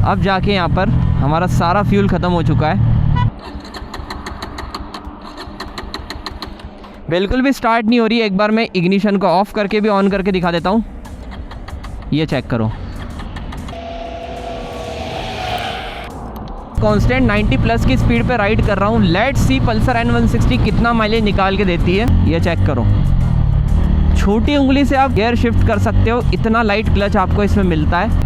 अब जाके यहाँ पर हमारा सारा फ्यूल ख़त्म हो चुका है, बिल्कुल भी स्टार्ट नहीं हो रही है। एक बार मैं इग्निशन को ऑफ करके भी ऑन करके दिखा देता हूँ, ये चेक करो। कांस्टेंट 90 प्लस की स्पीड पे राइड कर रहा हूँ। लेट्स सी पल्सर N160 कितना माइलेज निकाल के देती है, ये चेक करो। छोटी उंगली से आप गियर शिफ्ट कर सकते हो, इतना लाइट क्लच आपको इसमें मिलता है।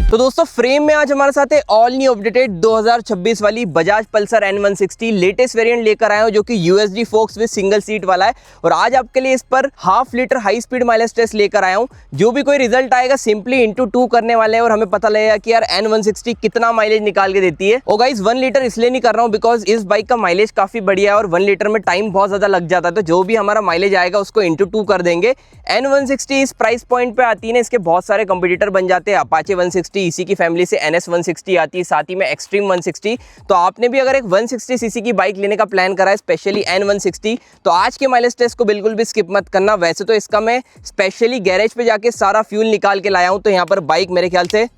तो दोस्तों फ्रेम में आज हमारे साथ है ऑल न्यू अपडेटेड 2026 वाली Bajaj Pulsar N160 latest variant लेकर आए हो, जो कि USD focus with single seat वाला है। और आज आपके लिए इस पर half litre high speed mileage test लेकर आया हूं। जो भी कोई रिजल्ट आएगा सिंपली इंटू 2 करने वाले हैं और हमें पता लगेगा कि यार N160 कितना माइलेज निकाल के देती है। और गाइस 1 लीटर इसलिए नहीं कर रहा हूँ बिकॉज इस बाइक का माइलेज काफी बढ़िया है और 1 लीटर में टाइम बहुत ज्यादा लग जाता है। तो जो भी हमारा माइलेज आएगा उसको इंटू 2 कर देंगे। N160 इस प्राइस पॉइंट पे आती है ना, इसके बहुत सारे कंपटीटर बन जाते हैं। अपाचे 160, इसी की फैमिली से NS 160 आती है, साथ ही में एक्सट्रीम 160। तो आपने भी अगर एक 160 सीसी की बाइक लेने का प्लान करा है, स्पेशली N160, तो आज के माइलेज टेस्ट को बिल्कुल भी स्किप मत करना। वैसे तो इसका मैं स्पेशली गैरेज पे जाके सारा फ्यूल निकाल के लाया हूं, तो यहाँ पर बाइक मेरे ख्याल से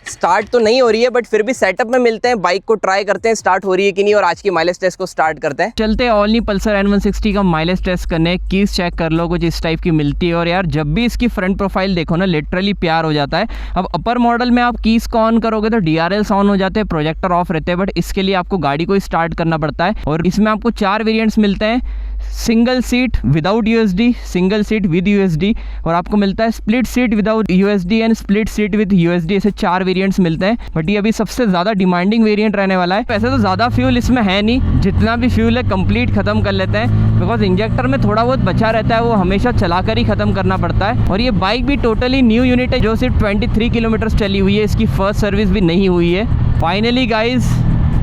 स्टार्ट तो नहीं हो रही है, बट फिर भी सेटअप में मिलते हैं, बाइक को ट्राई करते हैं स्टार्ट हो रही है कि नहीं, और आज की माइलेज टेस्ट को स्टार्ट करते हैं। चलते हैं ऑल न्यू पल्सर N160 का माइलेज टेस्ट करने। कीज चेक कर लो, कुछ इस टाइप की मिलती है। और यार जब भी इसकी फ्रंट प्रोफाइल देखो ना, लिटरली प्यार हो जाता है। अब अपर मॉडल में आप कीज को ऑन करोगे तो DRLs ऑन हो जाते हैं, प्रोजेक्टर ऑफ रहते हैं, बट इसके लिए आपको गाड़ी को स्टार्ट करना पड़ता है। और इसमें आपको 4 वेरियंट्स मिलते हैं, single seat without USD, single seat with USD, और आपको मिलता है split seat without USD and split seat with USD। ऐसे 4 वेरिएंट्स मिलते हैं, बट ये अभी सबसे ज़्यादा डिमांडिंग वेरिएंट रहने वाला है। वैसे तो ज़्यादा फ्यूल इसमें है नहीं, जितना भी फ्यूल है कंप्लीट ख़त्म कर लेते हैं, बिकॉज इंजेक्टर में थोड़ा बहुत बचा रहता है, वो हमेशा चलाकर ही ख़त्म करना पड़ता है। और ये बाइक भी टोटली न्यू यूनिट है, जो सिर्फ 23 किलोमीटर चली हुई है, इसकी फर्स्ट सर्विस भी नहीं हुई है। फाइनली गाइज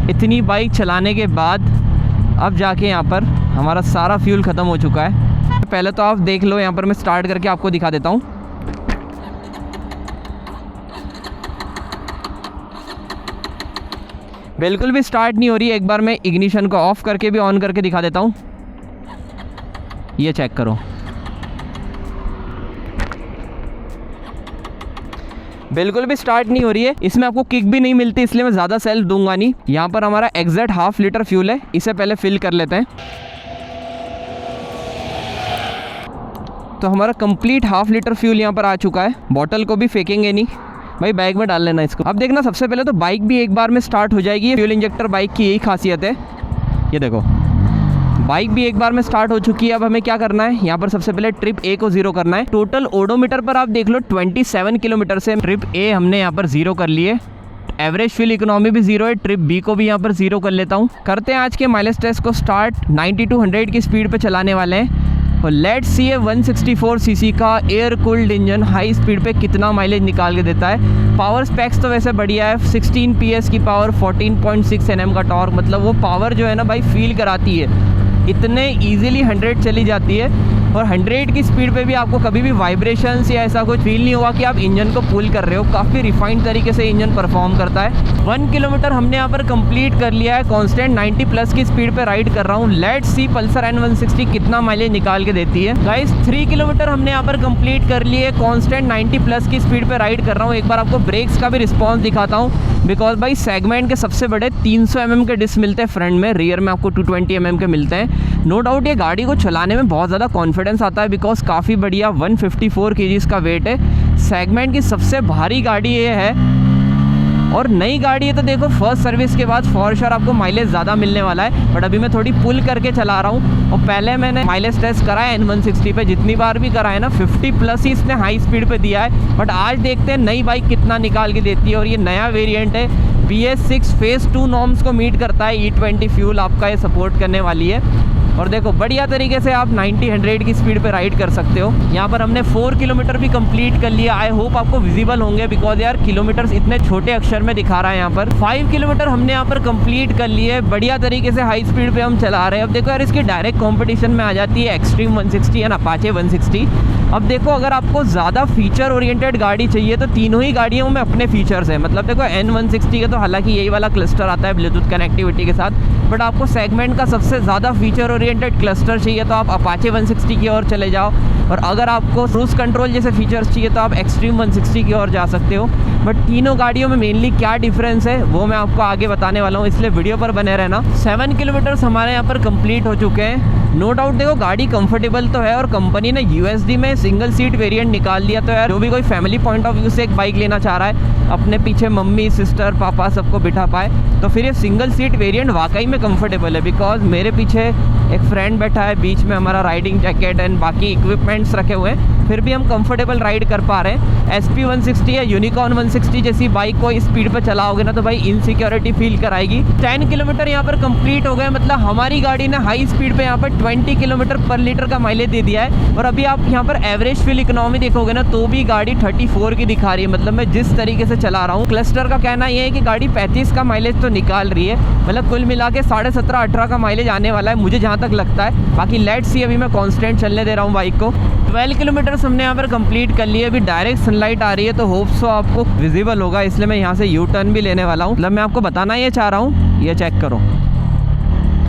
इतनी बाइक चलाने के बाद अब जाके यहाँ पर हमारा सारा फ्यूल ख़त्म हो चुका है। पहले तो आप देख लो, यहाँ पर मैं स्टार्ट करके आपको दिखा देता हूँ। बिल्कुल भी स्टार्ट नहीं हो रही है। एक बार मैं इग्निशन को ऑफ करके भी ऑन करके दिखा देता हूँ, ये चेक करो। बिल्कुल भी स्टार्ट नहीं हो रही है। इसमें आपको किक भी नहीं मिलती, इसलिए मैं ज़्यादा सेल्फ दूंगा नहीं। यहाँ पर हमारा एग्जैक्ट हाफ लीटर फ्यूल है, इसे पहले फिल कर लेते हैं। तो हमारा कंप्लीट हाफ लीटर फ्यूल यहाँ पर आ चुका है। बॉटल को भी फेंकेंगे नहीं भाई, बैग में डाल लेना इसको। अब देखना, सबसे पहले तो बाइक भी एक बार में स्टार्ट हो जाएगी। फ्यूल इंजेक्टर बाइक की यही खासियत है। ये देखो, बाइक भी एक बार में स्टार्ट हो चुकी है। अब हमें क्या करना है, यहाँ पर सबसे पहले ट्रिप A को 0 करना है। टोटल ओडोमीटर पर आप देख लो 27 किलोमीटर से ट्रिप A हमने यहाँ पर 0 कर लिए। एवरेज फ्यूल इकोनॉमी भी 0 है। ट्रिप B को भी यहाँ पर 0 कर लेता हूँ। करते हैं आज के माइलेज टेस्ट को स्टार्ट। 90 to 100 की स्पीड पे चलाने वाले हैं और लेट्स सी ये 164 सीसी का air cooled engine high speed पे कितना माइलेज निकाल के देता है। पावर स्पेक्स तो वैसे बढ़िया है, 16 PS की पावर, 14.6 Nm का टॉर्क, मतलब वो पावर जो है ना भाई फील कराती है। इतने इजीली 100 चली जाती है और 100 की स्पीड पे भी आपको कभी भी वाइब्रेशंस या ऐसा कुछ फील नहीं हुआ कि आप इंजन को पुल कर रहे हो। काफ़ी रिफाइंड तरीके से इंजन परफॉर्म करता है। 1 किलोमीटर हमने यहाँ पर कंप्लीट कर लिया है। कांस्टेंट 90 प्लस की स्पीड पे राइड कर रहा हूँ। लेट्स सी पल्सर N160 कितना माइलेज निकाल के देती है। गाइस 3 किलोमीटर हमने यहाँ पर कंप्लीट कर लिए। कांस्टेंट 90 प्लस की स्पीड पे राइड कर रहा हूँ। एक बार आपको ब्रेक्स का भी रिस्पॉन्स दिखाता हूँ, बिकॉज भाई सेगमेंट के सबसे बड़े 300 mm के डिस्क मिलते हैं फ्रंट में, रियर में आपको 220 mm के मिलते हैं। नो डाउट ये गाड़ी को चलाने में बहुत ज़्यादा कॉन्फिडेंस आता है, बिकॉज काफ़ी बढ़िया 154 kg का वेट है। सेगमेंट की सबसे भारी गाड़ी ये है और नई गाड़ी है, तो देखो फर्स्ट सर्विस के बाद फॉर श्योर आपको माइलेज ज़्यादा मिलने वाला है। बट अभी मैं थोड़ी पुल करके चला रहा हूँ और पहले मैंने माइलेज टेस्ट करा है N160 पे, जितनी बार भी करा है ना 50 प्लस ही इसने हाई स्पीड पे दिया है। बट आज देखते हैं नई बाइक कितना निकाल के देती है। और ये नया वेरिएंट है, BS6 फेज़ 2 नॉर्म्स को मीट करता है। E20 फ्यूल आपका ये सपोर्ट करने वाली है। और देखो बढ़िया तरीके से आप 90-100 की स्पीड पे राइड कर सकते हो। यहाँ पर हमने 4 किलोमीटर भी कंप्लीट कर लिया। आई होप आपको विजिबल होंगे, बिकॉज यार किलोमीटर्स इतने छोटे अक्षर में दिखा रहा है। यहाँ पर 5 किलोमीटर हमने यहाँ पर कंप्लीट कर लिए। बढ़िया तरीके से हाई स्पीड पे हम चला रहे हैं। अब देखो यार इसकी डायरेक्ट कॉम्पिटिशन में आ जाती है एक्सट्रीम 160 एंड अपाचे 160। अब देखो अगर आपको ज़्यादा फीचर ओरिएंटेड गाड़ी चाहिए तो तीनों ही गाड़ियों में अपने फीचर्स हैं। मतलब देखो N160 का तो हालांकि यही वाला क्लस्टर आता है ब्लूटूथ कनेक्टिविटी के साथ, बट आपको सेगमेंट का सबसे ज़्यादा फीचर ओरिएंटेड क्लस्टर चाहिए तो आप अपाचे 160 की ओर चले जाओ, और अगर आपको क्रूज कंट्रोल जैसे फीचर्स चाहिए तो आप एक्सट्रीम 160 की ओर जा सकते हो। बट तीनों गाड़ियों में मेनली क्या डिफरेंस है वो मैं आपको आगे बताने वाला हूँ, इसलिए वीडियो पर बने रहना। 7 किलोमीटर्स हमारे यहाँ पर कंप्लीट हो चुके हैं। नो डाउट देखो गाड़ी कंफर्टेबल तो है, और कंपनी ने यूएसडी में सिंगल सीट वेरिएंट निकाल दिया, तो यार जो भी कोई फैमिली पॉइंट ऑफ व्यू से एक बाइक लेना चाह रहा है, अपने पीछे मम्मी सिस्टर पापा सबको बिठा पाए, तो फिर ये सिंगल सीट वेरिएंट वाकई में कंफर्टेबल है। बिकॉज मेरे पीछे एक फ्रेंड बैठा है, बीच में हमारा राइडिंग जैकेट एंड बाकी इक्विपमेंट्स रखे हुए हैं, फिर भी हम कंफर्टेबल राइड कर पा रहे हैं। SP 160 या यूनिकॉर्न 160 जैसी बाइक को इस स्पीड पर चलाओगे ना तो भाई इनसिक्योरिटी फील कराएगी। 10 किलोमीटर यहाँ पर कंप्लीट हो गए, मतलब हमारी गाड़ी ने हाई स्पीड पे यहाँ पर 20 किलोमीटर पर लीटर का माइलेज दे दिया है। और अभी आप यहाँ पर एवरेज फ्यूल इकोनॉमी देखोगे ना तो भी गाड़ी 34 की दिखा रही है, मतलब मैं जिस तरीके से चला रहा हूँ। क्लस्टर का कहना ये है कि गाड़ी 35 का माइलेज तो निकाल रही है, मतलब कुल मिला के 17.5-18 का माइलेज आने वाला है मुझे जहाँ तक लगता है। बाकी लेट्स सी, अभी मैं कॉन्स्टेंट चलने दे रहा हूँ बाइक को। 12 किलोमीटर्स हमने यहाँ पर कंप्लीट कर लिए। अभी डायरेक्ट सनलाइट आ रही है तो होप्स आपको विजिबल होगा, इसलिए मैं यहाँ से यू टर्न भी लेने वाला हूँ। मतलब मैं आपको बताना ये चाह रहा हूँ, ये चेक करो,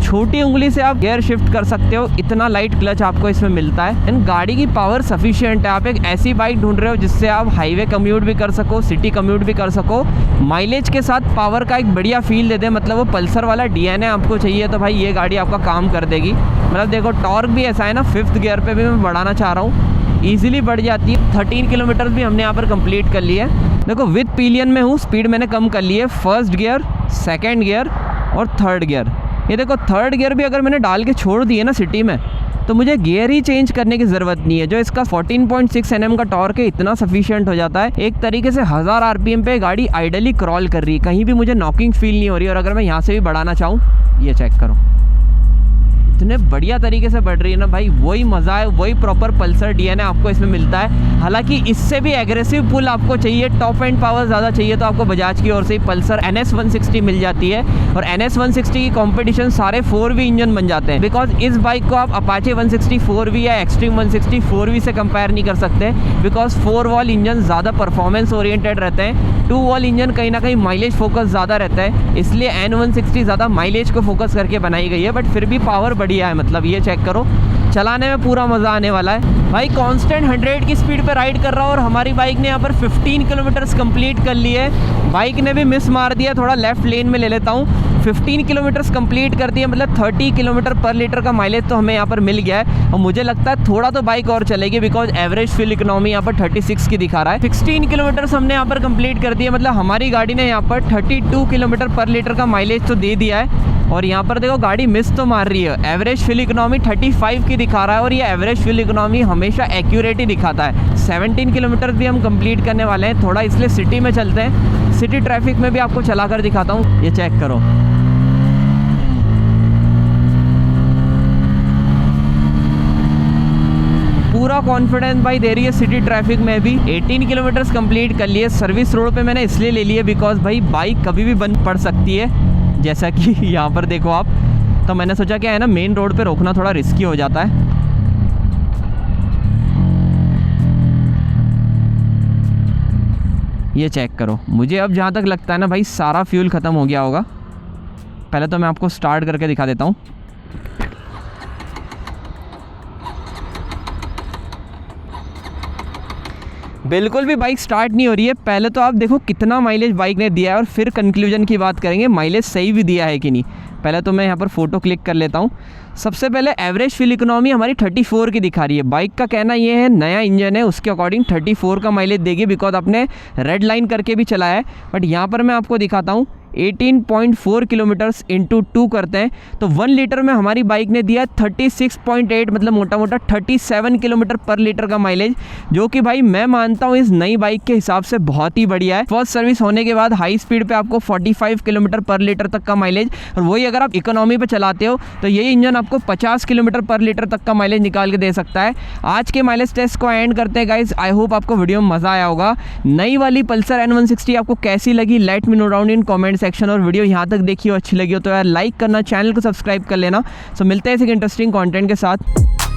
छोटी उंगली से आप गियर शिफ्ट कर सकते हो, इतना लाइट क्लच आपको इसमें मिलता है। एंड गाड़ी की पावर सफिशिएंट है। आप एक ऐसी बाइक ढूंढ रहे हो जिससे आप हाईवे कम्यूट भी कर सको, सिटी कम्यूट भी कर सको, माइलेज के साथ पावर का एक बढ़िया फील दे दे, मतलब वो पल्सर वाला DNA आपको चाहिए तो भाई ये गाड़ी आपका काम कर देगी। मतलब देखो टॉर्क भी ऐसा है ना, 5th गियर पे भी मैं बढ़ाना चाह रहा हूँ, ईजिली बढ़ जाती है। 13 किलोमीटर भी हमने यहाँ पर कंप्लीट कर लिए। देखो विद पिलियन में हूँ, स्पीड मैंने कम कर ली है। 1st गियर, 2nd गियर और 3rd गियर। ये देखो 3rd गियर भी अगर मैंने डाल के छोड़ दिए ना सिटी में तो मुझे गियर ही चेंज करने की ज़रूरत नहीं है। जो इसका 14.6 Nm का टॉर्क है इतना सफिशिएंट हो जाता है। एक तरीके से 1000 RPM पे गाड़ी आइडली क्रॉल कर रही है, कहीं भी मुझे नॉकिंग फील नहीं हो रही है। और अगर मैं यहाँ से भी बढ़ाना चाहूँ, ये चेक करो, इतने बढ़िया तरीके से बढ़ रही है ना भाई, वही मज़ा है, वही प्रॉपर पल्सर DNA आपको इसमें मिलता है। हालांकि इससे भी एग्रेसिव पुल आपको चाहिए, टॉप एंड पावर ज़्यादा चाहिए तो आपको बजाज की ओर से पल्सर NS 160 मिल जाती है। और NS 160 की कॉम्पिटिशन सारे 4V इंजन बन जाते हैं, बिकॉज इस बाइक को आप अपाचे 160 4V या एक्सट्रीम 160 4V से कंपेयर नहीं कर सकते, बिकॉज 4 वॉल इंजन ज़्यादा परफॉर्मेंस ओरिएंटेड रहते हैं, 2 वॉल इंजन कहीं ना कहीं माइलेज फोकस ज़्यादा रहता है, इसलिए N160 ज़्यादा माइलेज को फोकस करके बनाई गई है। बट फिर भी पावर बढ़िया है, मतलब ये चेक करो, चलाने में पूरा मज़ा आने वाला है भाई। कांस्टेंट 100 की स्पीड पे राइड कर रहा हूँ और हमारी बाइक ने यहाँ पर 15 किलोमीटर्स कंप्लीट कर लिए। बाइक ने भी मिस मार दिया, थोड़ा लेफ्ट लेन में ले लेता हूँ। 15 किलोमीटर्स कंप्लीट कर दिए, मतलब 30 किलोमीटर पर लीटर का माइलेज तो हमें यहाँ पर मिल गया है। और मुझे लगता है थोड़ा तो बाइक और चलेगी, बिकॉज एवरेज फ्यूल इकोनॉमी यहाँ पर 36 की दिखा रहा है। 16 किलोमीटर्स हमने यहाँ पर कंप्लीट कर दिए, मतलब हमारी गाड़ी ने यहाँ पर 32 किलोमीटर पर लीटर का माइलेज तो दे दिया है। और यहाँ पर देखो गाड़ी मिस तो मार रही है, एवरेज फ्यूल इकोनॉमी 35 की दिखा रहा है, और ये एवरेज फ्यूल इकोनॉमी हमेशा एक्यूरेट ही दिखाता है। 17 किलोमीटर भी हम कंप्लीट करने वाले हैं, थोड़ा इसलिए सिटी में चलते हैं, सिटी ट्रैफिक में भी आपको चला कर दिखाता हूँ। ये चेक करो, पूरा कॉन्फिडेंस भाई दे रही है सिटी ट्रैफिक में भी। 18 किलोमीटर्स कंप्लीट कर लिए। सर्विस रोड पे मैंने इसलिए ले लिए बिकॉज भाई बाइक कभी भी बंद पड़ सकती है, जैसा कि यहाँ पर देखो आप, तो मैंने सोचा क्या है ना, मेन रोड पे रोकना थोड़ा रिस्की हो जाता है। ये चेक करो, मुझे अब जहाँ तक लगता है ना भाई सारा फ्यूल ख़त्म हो गया होगा। पहले तो मैं आपको स्टार्ट करके दिखा देता हूँ। बिल्कुल भी बाइक स्टार्ट नहीं हो रही है। पहले तो आप देखो कितना माइलेज बाइक ने दिया है और फिर कंक्लूजन की बात करेंगे माइलेज सही भी दिया है कि नहीं। पहले तो मैं यहाँ पर फ़ोटो क्लिक कर लेता हूँ। सबसे पहले एवरेज फ्यूल इकोनॉमी हमारी 34 की दिखा रही है। बाइक का कहना ये है नया इंजन है, उसके अकॉर्डिंग 34 का माइलेज देगी, बिकॉज आपने रेड लाइन करके भी चलाया है। बट यहाँ पर मैं आपको दिखाता हूँ 18.4 किलोमीटर्स इंटू 2 करते हैं तो 1 लीटर में हमारी बाइक ने दिया 36.8, मतलब मोटा मोटा 37 किलोमीटर पर लीटर का माइलेज, जो कि भाई मैं मानता हूँ इस नई बाइक के हिसाब से बहुत ही बढ़िया है। फर्स्ट सर्विस होने के बाद हाई स्पीड पे आपको 45 किलोमीटर पर लीटर तक का माइलेज, और वही अगर आप इकोनॉमी पे चलाते हो तो यही इंजन आपको 50 किलोमीटर पर लीटर तक का माइलेज निकाल के दे सकता है। आज के माइलेज टेस्ट को एंड करते हैं गाइज। आई होप आपको वीडियो में मज़ा आया होगा। नई वाली पल्सर N160 आपको कैसी लगी, let me know down in comment section. और वीडियो यहाँ तक देखी हो, अच्छी लगी हो तो यार लाइक करना, चैनल को सब्सक्राइब कर लेना। सो मिलते हैं एक इंटरेस्टिंग कंटेंट के साथ।